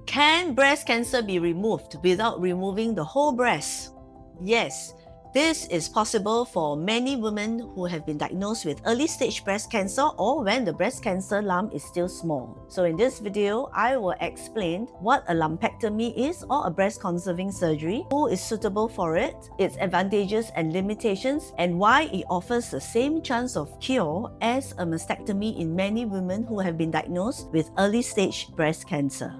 Can breast cancer be removed without removing the whole breast? Yes, this is possible for many women who have been diagnosed with early stage breast cancer or when the breast cancer lump is still small. So in this video, I will explain what a lumpectomy is or a breast conserving surgery, who is suitable for it, its advantages and limitations, and why it offers the same chance of cure as a mastectomy in many women who have been diagnosed with early stage breast cancer.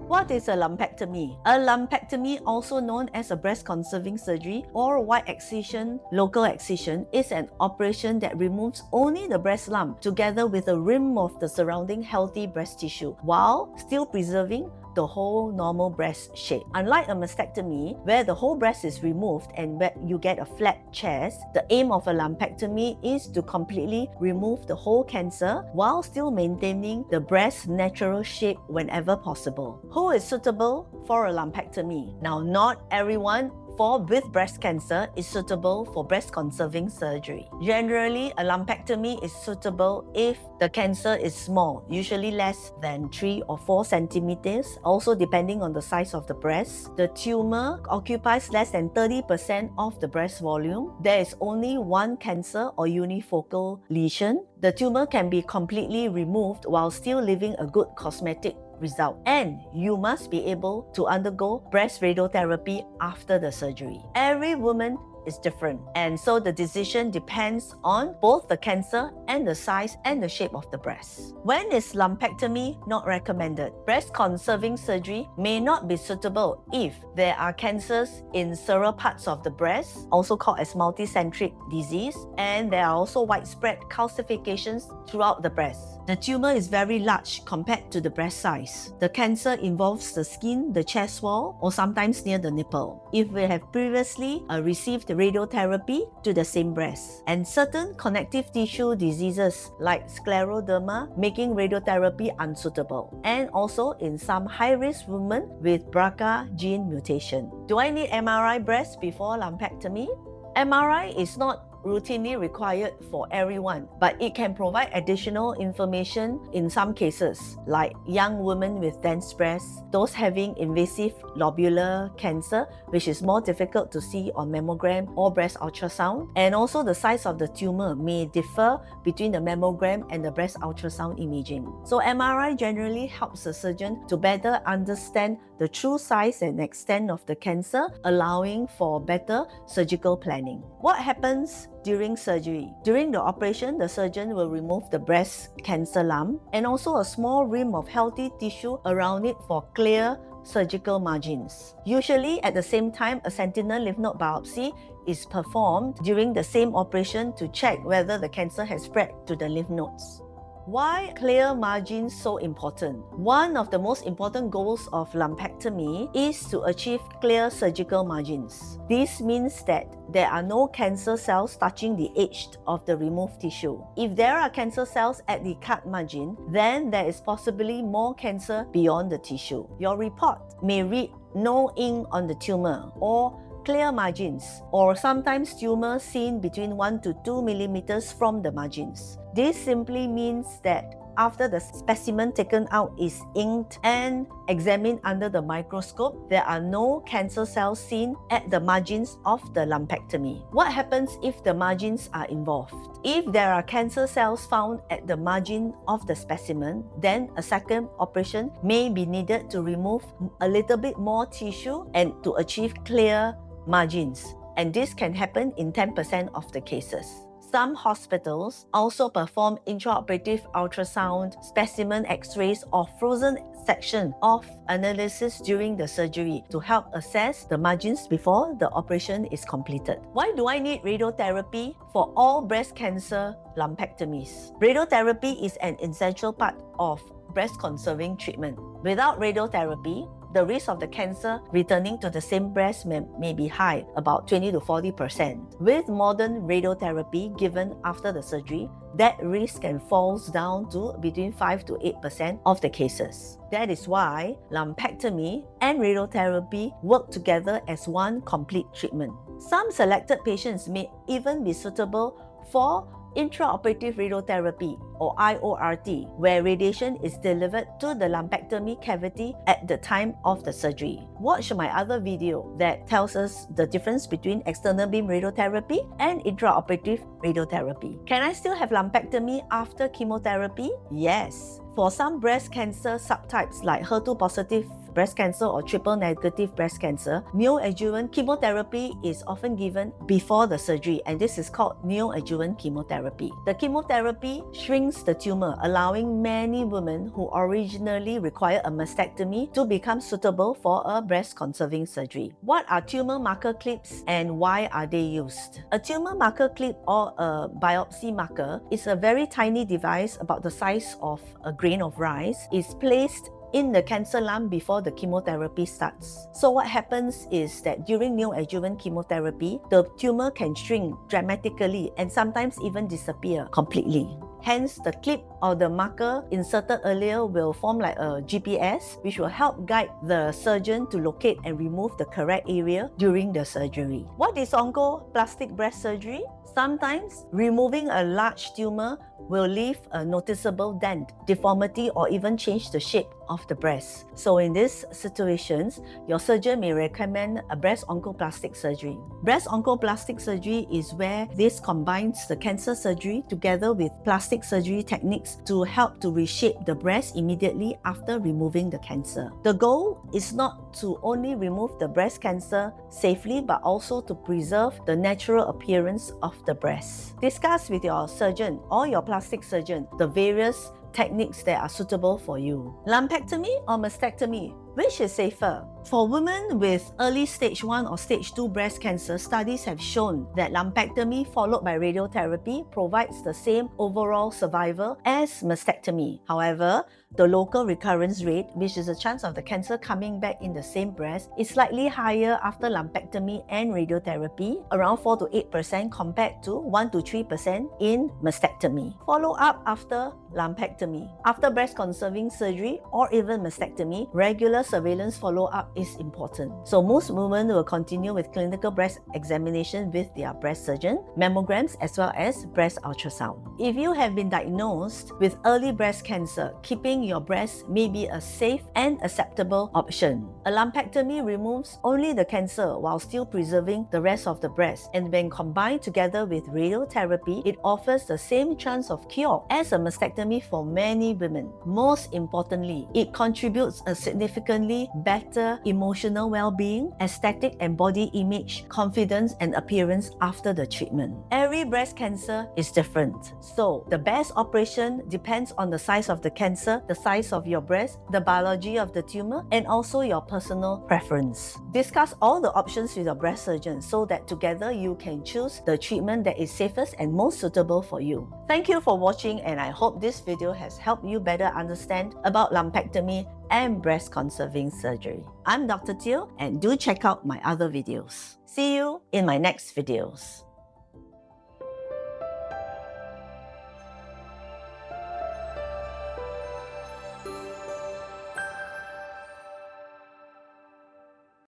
What is a lumpectomy? A lumpectomy, also known as a breast-conserving surgery or white excision, local excision, is an operation that removes only the breast lump together with the rim of the surrounding healthy breast tissue while still preserving the whole normal breast shape. Unlike a mastectomy, where the whole breast is removed and where you get a flat chest, the aim of a lumpectomy is to completely remove the whole cancer while still maintaining the breast's natural shape whenever possible. Who is suitable for a lumpectomy? Now, not everyone with breast cancer is suitable for breast-conserving surgery. Generally, a lumpectomy is suitable if the cancer is small, usually less than 3 or 4 centimeters, also depending on the size of the breast. The tumor occupies less than 30% of the breast volume. There is only one cancer or unifocal lesion. The tumor can be completely removed while still leaving a good cosmetic result, and you must be able to undergo breast radiotherapy after the surgery. Every woman is different, and so the decision depends on both the cancer and the size and the shape of the breast. When is lumpectomy not recommended? Breast conserving surgery may not be suitable if there are cancers in several parts of the breast, also called as multicentric disease, and there are also widespread calcifications throughout the breast. The tumor is very large compared to the breast size. The cancer involves the skin, the chest wall, or sometimes near the nipple. If we have previously received radiotherapy to the same breast, and certain connective tissue diseases like scleroderma making radiotherapy unsuitable, and also in some high-risk women with BRCA gene mutation. Do I need MRI breast before lumpectomy? MRI is not routinely required for everyone, but it can provide additional information in some cases, like young women with dense breasts, those having invasive lobular cancer, which is more difficult to see on mammogram or breast ultrasound, and also the size of the tumor may differ between the mammogram and the breast ultrasound imaging. So MRI generally helps the surgeon to better understand the true size and extent of the cancer, allowing for better surgical planning. What happens during surgery? During the operation, the surgeon will remove the breast cancer lump and also a small rim of healthy tissue around it for clear surgical margins. Usually at the same time, a sentinel lymph node biopsy is performed during the same operation to check whether the cancer has spread to the lymph nodes. Why clear margins so important? One of the most important goals of lumpectomy is to achieve clear surgical margins. This means that there are no cancer cells touching the edge of the removed tissue. If there are cancer cells at the cut margin, then there is possibly more cancer beyond the tissue. Your report may read no ink on the tumor or clear margins, or sometimes tumors seen between 1 to 2 millimeters from the margins. This simply means that after the specimen taken out is inked and examined under the microscope, there are no cancer cells seen at the margins of the lumpectomy. What happens if the margins are involved? If there are cancer cells found at the margin of the specimen, then a second operation may be needed to remove a little bit more tissue and to achieve clear margins, and this can happen in 10% of the cases. Some hospitals also perform intraoperative ultrasound, specimen x-rays, or frozen section of analysis during the surgery to help assess the margins before the operation is completed. Why do I need radiotherapy for all breast cancer lumpectomies? Radiotherapy is an essential part of breast-conserving treatment. Without radiotherapy, the risk of the cancer returning to the same breast may be high, about 20 to 40%. With modern radiotherapy given after the surgery, that risk can fall down to between 5 to 8% of the cases. That is why lumpectomy and radiotherapy work together as one complete treatment. Some selected patients may even be suitable for intraoperative radiotherapy or IORT, where radiation is delivered to the lumpectomy cavity at the time of the surgery. Watch my other video that tells us the difference between external beam radiotherapy and intraoperative radiotherapy. Can I still have lumpectomy after chemotherapy? Yes. For some breast cancer subtypes like HER2 positive breast cancer or triple negative breast cancer, neoadjuvant chemotherapy is often given before the surgery, and this is called neoadjuvant chemotherapy. The chemotherapy shrinks the tumor, allowing many women who originally require a mastectomy to become suitable for a breast-conserving surgery. What are tumor marker clips and why are they used? A tumor marker clip or a biopsy marker is a very tiny device about the size of a grain of rice. It's placed in the cancer lump before the chemotherapy starts. So what happens is that during neoadjuvant chemotherapy, the tumor can shrink dramatically and sometimes even disappear completely. Hence, the clip or the marker inserted earlier will form like a GPS, which will help guide the surgeon to locate and remove the correct area during the surgery. What is oncoplastic breast surgery? Sometimes, removing a large tumor will leave a noticeable dent, deformity, or even change the shape of the breast. So in these situations, your surgeon may recommend a breast oncoplastic surgery. Breast oncoplastic surgery is where this combines the cancer surgery together with plastic surgery techniques to help to reshape the breast immediately after removing the cancer. The goal is not to only remove the breast cancer safely, but also to preserve the natural appearance of the breast. Discuss with your surgeon or your plastic surgeon the various techniques that are suitable for you. Lumpectomy or mastectomy? Which is safer? For women with early stage 1 or stage 2 breast cancer, studies have shown that lumpectomy followed by radiotherapy provides the same overall survival as mastectomy. However, the local recurrence rate, which is the chance of the cancer coming back in the same breast, is slightly higher after lumpectomy and radiotherapy, around 4 to 8% compared to 1 to 3% in mastectomy. Follow up after lumpectomy. After breast-conserving surgery or even mastectomy, regular surveillance follow-up is important. So most women will continue with clinical breast examination with their breast surgeon, mammograms, as well as breast ultrasound. If you have been diagnosed with early breast cancer, keeping your breast may be a safe and acceptable option. A lumpectomy removes only the cancer while still preserving the rest of the breast, and when combined together with radiotherapy, it offers the same chance of cure as a mastectomy for many women. Most importantly, it contributes a significantly better emotional well-being, aesthetic and body image, confidence and appearance after the treatment. Every breast cancer is different, so the best operation depends on the size of the cancer, the size of your breast, the biology of the tumor, and also your personal preference. Discuss all the options with your breast surgeon so that together you can choose the treatment that is safest and most suitable for you. Thank you for watching, and I hope this video has helped you better understand about lumpectomy and breast-conserving surgery. I'm Dr. Teo, and do check out my other videos. See you in my next videos.